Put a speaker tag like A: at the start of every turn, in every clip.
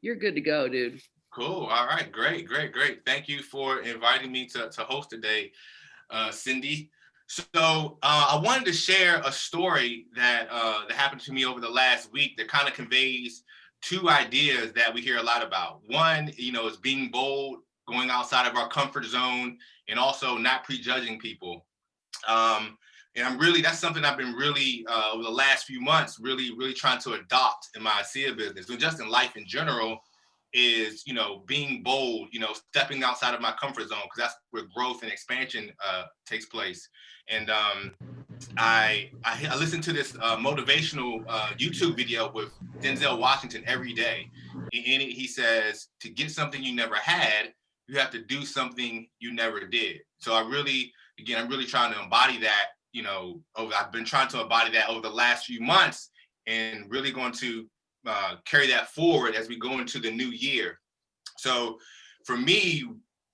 A: You're good to go, dude.
B: Cool. All right. Great. Great. Great. Thank you for inviting me to host today, Cindy. So I wanted to share a story that happened to me over the last week that kind of conveys two ideas that we hear a lot about. One, is being bold, going outside of our comfort zone, and also not prejudging people. Um, and that's something I've been really over the last few months really trying to adopt in my ASEA business and just in life in general is being bold, stepping outside of my comfort zone, because that's where growth and expansion takes place. And I listen to this motivational YouTube video with Denzel Washington every day. In it, he says to get something you never had, you have to do something you never did. So I'm really trying to embody that. I've been trying to embody that over the last few months, and really going to carry that forward as we go into the new year. So for me,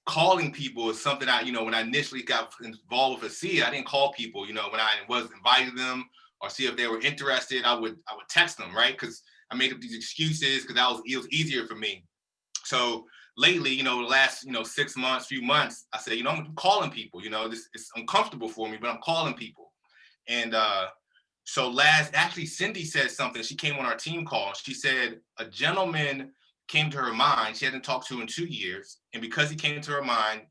B: calling people is something when I initially got involved with ASEA, I didn't call people, when I was inviting them or see if they were interested, I would text them, right? Because I made up these excuses because it was easier for me. So lately, the last, 6 months, few months, I said, I'm calling people, this it's uncomfortable for me, but I'm calling people. And so actually, Cindy said something. She came on our team call. She said a gentleman came to her mind. She hadn't talked to in 2 years. And because he came to her mind,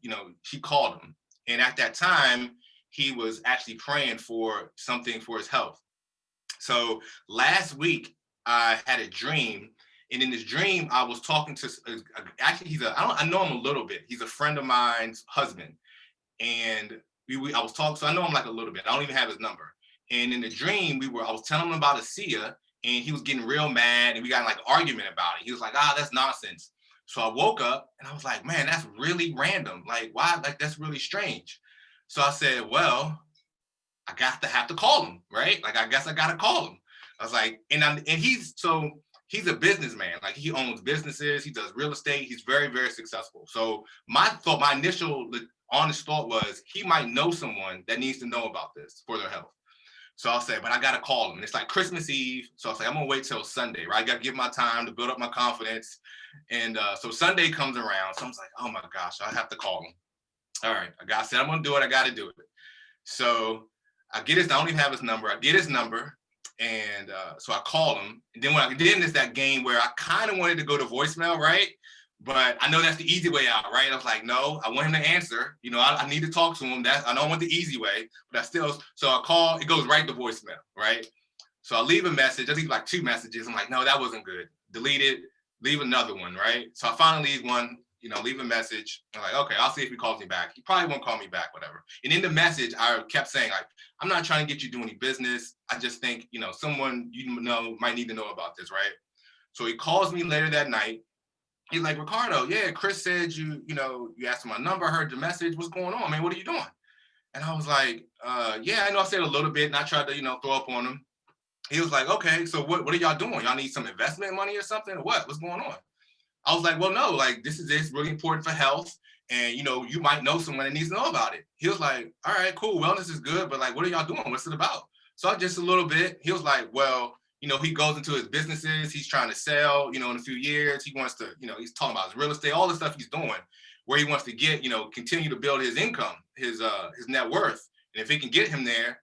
B: she called him. And at that time, he was actually praying for something for his health. So last week, I had a dream. And in this dream, I was talking to, actually, I know him a little bit. He's a friend of mine's husband. And I was talking, so I know him like a little bit. I don't even have his number. And in the dream, I was telling him about ASEA, and he was getting real mad, and we got in like an argument about it. He was like, that's nonsense. So I woke up and I was like, man, that's really random. Like, why? Like, that's really strange. So I said, well, I got to have to call him, right? Like, I guess I got to call him. I was like, and he's a businessman. Like, he owns businesses, he does real estate, he's very, very successful. So my initial honest thought was he might know someone that needs to know about this for their health. So I'll say, but I got to call him. And it's like Christmas Eve. So I'll say, I'm going to wait till Sunday, right? I got to give my time to build up my confidence. And so Sunday comes around. So I was like, oh my gosh, I have to call him. All right. I said, I'm going to do it. I got to do it. So I don't even have his number. I get his number. And so I call him. And then what I did is that game where I kind of wanted to go to voicemail, right? But I know that's the easy way out, right? I was like, no, I want him to answer. I need to talk to him. I don't want the easy way, but so I call, it goes right to voicemail, right? So I leave a message. I leave like 2 messages. I'm like, no, that wasn't good. Delete it, leave another one, right? So I finally leave one, leave a message. I'm like, okay, I'll see if he calls me back. He probably won't call me back, whatever. And in the message, I kept saying, like, I'm not trying to get you to do any business. I just think, someone might need to know about this, right? So he calls me later that night. He's like, Ricardo, yeah, Chris said you asked for my number, I heard the message. What's going on, man? What are you doing? And I was like, yeah, I know I said a little bit, and I tried to, throw up on him. He was like, okay, so what are y'all doing? Y'all need some investment money or something? Or what? What's going on? I was like, well, no, like, this is really important for health. And, you might know someone that needs to know about it. He was like, all right, cool. Wellness is good. But like, what are y'all doing? What's it about? So just a little bit. He was like, well, he goes into his businesses. He's trying to sell, in a few years. He wants to, he's talking about his real estate, all the stuff he's doing, where he wants to get, continue to build his income, his net worth. And if he can get him there,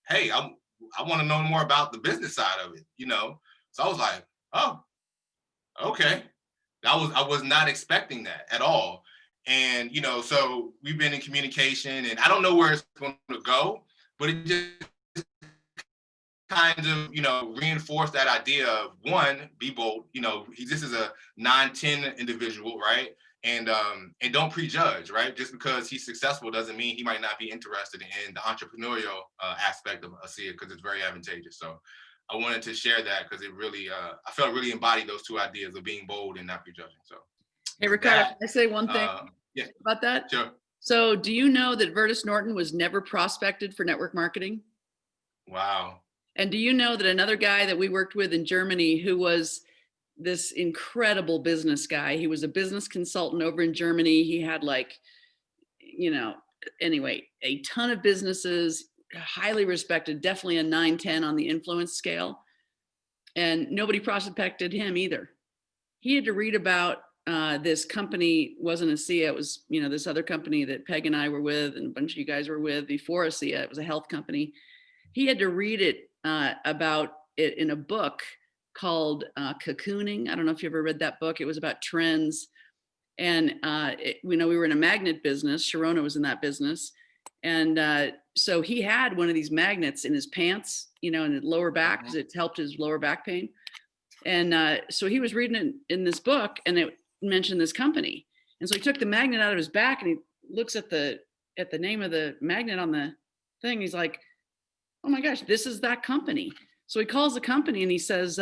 B: hey, I want to know more about the business side of it, So I was like, oh, okay. I was not expecting that at all. And, so we've been in communication, and I don't know where it's going to go, but it just kind of, reinforced that idea of, one, be bold. This is a 9-10 individual, right? And don't prejudge, right? Just because he's successful doesn't mean he might not be interested in the entrepreneurial aspect of ASEA, because it's very advantageous. So I wanted to share that because it really, I felt really embodied those 2 ideas of being bold and not prejudging. So,
A: hey, Ricardo, can I say one thing about that?
B: Sure.
A: So do you know that Vertus Norton was never prospected for network marketing?
B: Wow.
A: And do you know that another guy that we worked with in Germany, who was this incredible business guy, he was a business consultant over in Germany. He had anyway, a ton of businesses, highly respected, definitely a 9-10 on the influence scale. And nobody prospected him either. he had to read about this company. Wasn't ASEA, it was, you know, this other company that Peg and I were with and a bunch of you guys were with before ASEA. It was a health company. He had to read it about it in a book called Cocooning. I don't know if you ever read that book. It was about trends. And we were in a magnet business. Sharona was in that business. And so he had one of these magnets in his pants, you know, in his lower back, because it helped his lower back pain. And so he was reading it in this book, and it mentioned this company. And so he took the magnet out of his back, and he looks at the name of the magnet on the thing. He's like, oh my gosh, this is that company. So he calls the company and he says,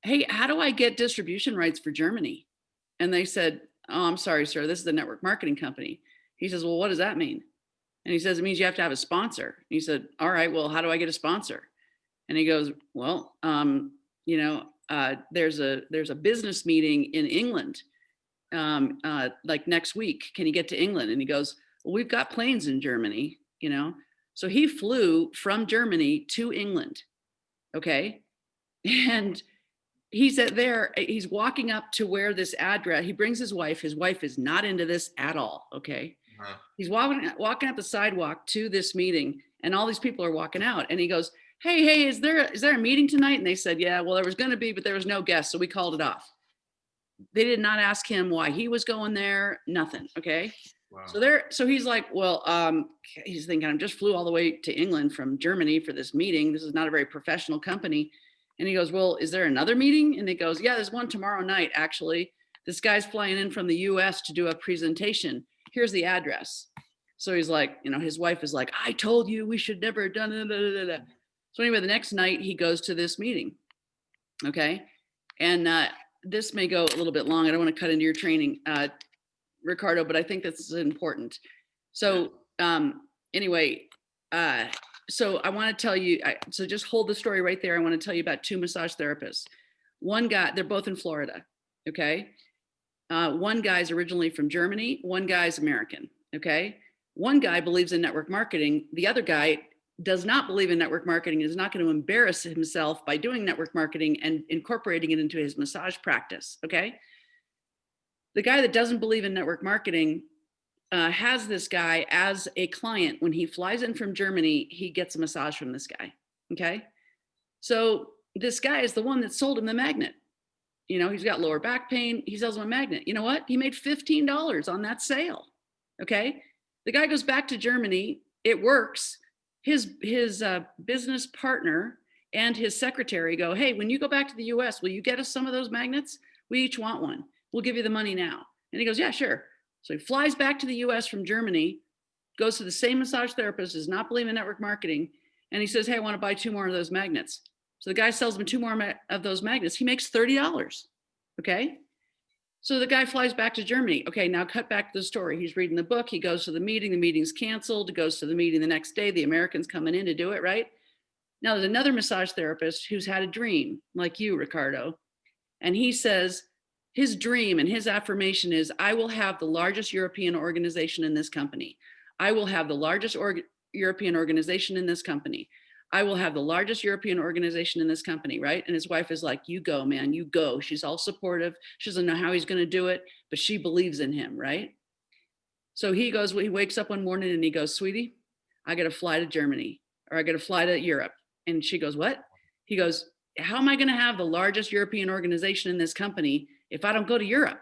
A: hey, how do I get distribution rights for Germany? And they said, oh, I'm sorry, sir, this is the network marketing company. He says, well, what does that mean? And he says, it means you have to have a sponsor. And he said, all right, well, how do I get a sponsor? And he goes, well, there's a business meeting in England, like next week. Can you get to England? And he goes, well, we've got planes in Germany, you know? So he flew from Germany to England. Okay. And he's he's walking up to where this address, he brings his wife is not into this at all. Okay. Uh-huh. He's walking up the sidewalk to this meeting, and all these people are walking out, and he goes, hey, is there a meeting tonight? And they said, yeah, well, there was going to be, but there was no guest. So we called it off. They did not ask him why he was going there. Nothing. Okay. Wow. So he's like, well, he's thinking, I just flew all the way to England from Germany for this meeting. This is not a very professional company. And he goes, well, is there another meeting? And he goes, yeah, there's one tomorrow night, actually. This guy's flying in from the US to do a presentation. Here's the address. So he's like, you know, his wife is like, I told you we should never have done it. So anyway, the next night he goes to this meeting. Okay. And this may go a little bit long. I don't want to cut into your training, Ricardo, but I think this is important. So anyway, so I want to tell you, so just hold the story right there. I want to tell you about two massage therapists. One guy, they're both in Florida. Okay. One guy's originally from Germany. One guy's American. Okay. One guy believes in network marketing. The other guy does not believe in network marketing and is not going to embarrass himself by doing network marketing and incorporating it into his massage practice. Okay. The guy that doesn't believe in network marketing has this guy as a client. When he flies in from Germany, he gets a massage from this guy. Okay. So this guy is the one that sold him the magnet. You know, he's got lower back pain. He sells him a magnet. You know what? He made $15 on that sale. Okay. The guy goes back to Germany. It works. His business partner and his secretary go, hey, when you go back to the US, will you get us some of those magnets? We each want one. We'll give you the money now. And he goes, yeah, sure. So he flies back to the US from Germany, goes to the same massage therapist, does not believe in network marketing. And he says, hey, I want to buy 2 more of those magnets. So the guy sells him 2 more of those magnets. He makes $30. Okay. So the guy flies back to Germany. Okay. Now cut back to the story. He's reading the book. He goes to the meeting. The meeting's canceled. He goes to the meeting the next day. The American's coming in to do it. Right. Now there's another massage therapist who's had a dream like you, Ricardo. And he says, his dream and his affirmation is, I will have the largest European organization in this company. I will have the largest European organization in this company. I will have the largest European organization in this company, right? And his wife is like, you go, man, you go. She's all supportive. She doesn't know how he's going to do it, but she believes in him, right? So he wakes up one morning and he goes, sweetie, I got to fly to Germany, or I got to fly to Europe. And she goes, what? He goes, how am I going to have the largest European organization in this company if I don't go to Europe?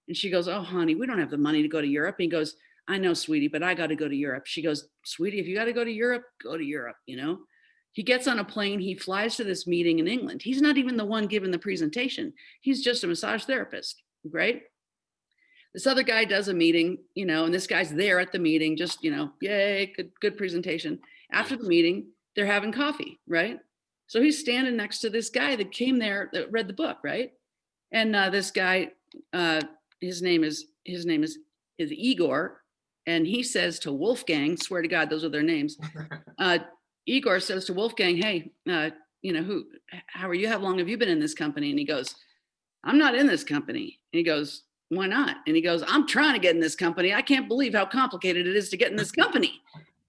A: And she goes, oh, honey, we don't have the money to go to Europe. And he goes, I know, sweetie, but I got to go to Europe. She goes, sweetie, if you got to go to Europe, you know? He gets on a plane. He flies to this meeting in England. He's not even the one giving the presentation. He's just a massage therapist, right? This other guy does a meeting, you know, and this guy's there at the meeting, just, you know, yay, good presentation. After the meeting, they're having coffee, right? So he's standing next to this guy that came there, that read the book, right? And this guy, his name is Igor, and he says to Wolfgang, swear to God, those are their names. Igor says to Wolfgang, hey, you know, how are you? How long have you been in this company? And he goes, I'm not in this company. And he goes, why not? And he goes, I'm trying to get in this company. I can't believe how complicated it is to get in this company.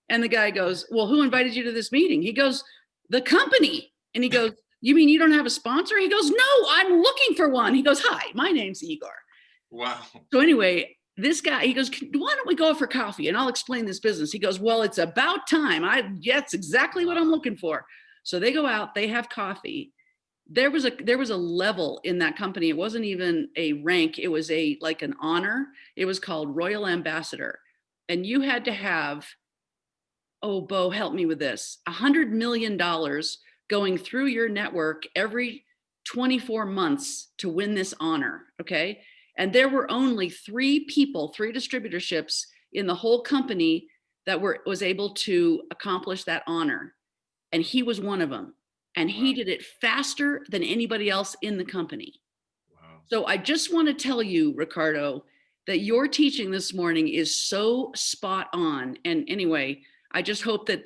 A: And the guy goes, well, who invited you to this meeting? He goes, the company. And he goes, you mean you don't have a sponsor? He goes, no, I'm looking for one. He goes, hi, my name's Igor.
B: Wow.
A: So anyway, this guy, he goes, why don't we go for coffee and I'll explain this business. He goes, well, it's about time. That's exactly what I'm looking for. So they go out, they have coffee. There was a level in that company. It wasn't even a rank. It was like an honor. It was called Royal Ambassador. And you had to have, oh, Bo, help me with this, $100 million going through your network every 24 months to win this honor. Okay. And there were only 3 people, 3 distributorships in the whole company that was able to accomplish that honor. And he was one of them. And he did it faster than anybody else in the company. Wow. So I just want to tell you, Ricardo, that your teaching this morning is so spot on. And anyway, I just hope that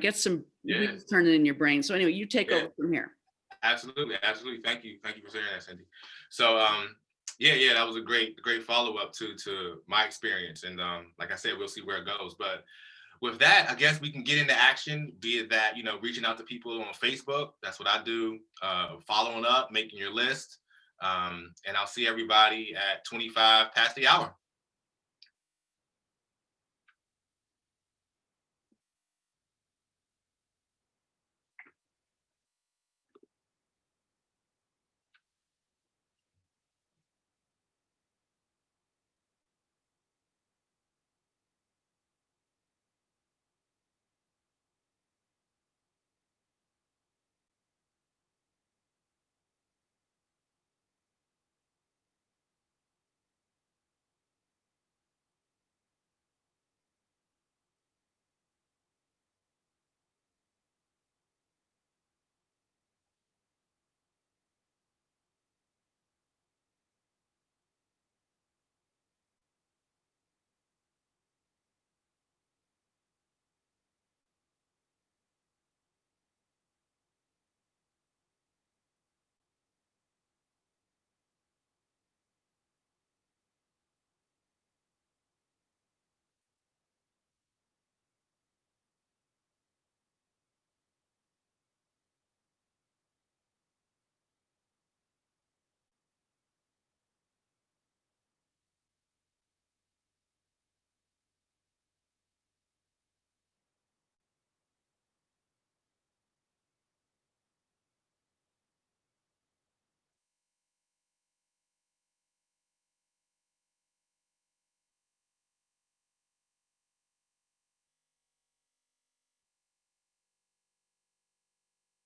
A: gets some wheels turning in your brain. So anyway, you take over from here.
B: Absolutely. Thank you for sharing that, Cindy. So that was a great follow-up to my experience. And like I said, we'll see where it goes. But with that, I guess we can get into action, be it that, reaching out to people on Facebook. That's what I do. Following up, making your list. And I'll see everybody at 25 past the hour.